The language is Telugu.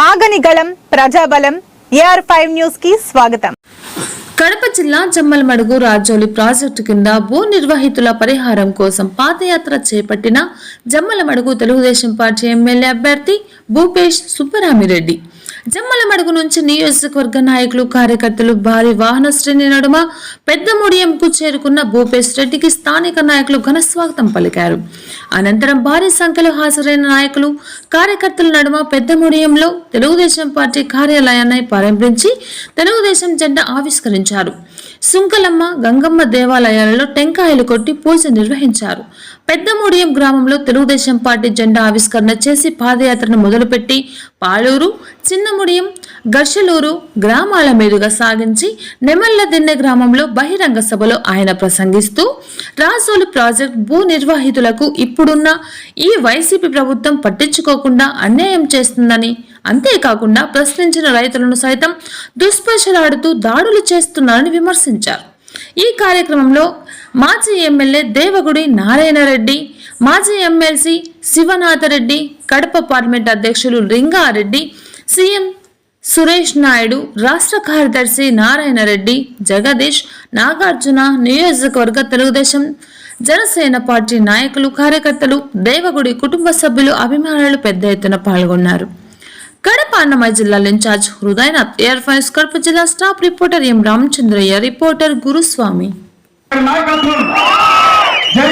ఆగని గళం ప్రజాబలం AR5 న్యూస్ కి స్వాగతం. కడప జిల్లా జమ్మలమడుగు రాజోలి ప్రాజెక్టు కింద భూ నిర్వాహితుల పరిహారం కోసం పాదయాత్ర చేపట్టిన జమ్మలమడుగు తెలుగుదేశం పార్టీ ఎమ్మెల్యే అభ్యర్థి భూపేష్ సుబ్బరామిరెడ్డి. జమ్మలమడుగు నుంచి నియోజకవర్గ నాయకులు కార్యకర్తలు భారీ వాహన శ్రేణి నడుమ పెద్దముడియంకు చేరుకున్న భూపేష్ రెడ్డికి స్థానిక నాయకులు ఘన స్వాగతం పలికారు. అనంతరం భారీ సంఖ్యలో హాజరైన నాయకులు కార్యకర్తల నడుమ పెద్దముడియంలో తెలుగుదేశం పార్టీ కార్యాలయాన్ని ప్రారంభించి తెలుగుదేశం జెండా ఆవిష్కరించారు. సుంకలమ్మ, గంగమ్మ దేవాలయాలలో టెంకాయలు కొట్టి పూజ నిర్వహించారు. పెద్దముడియం గ్రామంలో తెలుగుదేశం పార్టీ జెండా ఆవిష్కరణ చేసి పాదయాత్రను మొదలుపెట్టి పాలూరు, చిన్నముడియం, గర్షలూరు గ్రామాల మీదుగా సాగించి నెమల్లదిన్నె గ్రామంలో బహిరంగ సభలో ఆయన ప్రసంగిస్తూ రాజోలి ప్రాజెక్ట్ భూ నిర్వాహితులకు ఇప్పుడున్న ఈ వైసీపీ ప్రభుత్వం పట్టించుకోకుండా అన్యాయం చేస్తుందని, అంతేకాకుండా ప్రశ్నించిన రైతులను సైతం దుష్ప్రచారాడుతూ దాడులు చేస్తున్నారని విమర్శించారు. ఈ కార్యక్రమంలో మాజీ ఎమ్మెల్యే దేవగుడి నారాయణరెడ్డి, మాజీ ఎమ్మెల్సీ శివనాథరెడ్డి, కడప పార్లమెంట్ అధ్యక్షులు లింగారెడ్డి, సీఎం సురేష్ నాయుడు, రాష్ట్ర కార్యదర్శి నారాయణరెడ్డి, జగదీష్, నాగార్జున, నియోజకవర్గ తెలుగుదేశం జనసేన పార్టీ నాయకులు, కార్యకర్తలు, దేవగుడి కుటుంబ సభ్యులు, అభిమానులు పెద్ద ఎత్తున పాల్గొన్నారు. కడప అన్నమయ్య జిల్లాల ఇన్ఛార్జ్ హృదయనాథ్, AR5 కడప జిల్లా staff reporter M Ramachandraiah, reporter Guruswamy. జై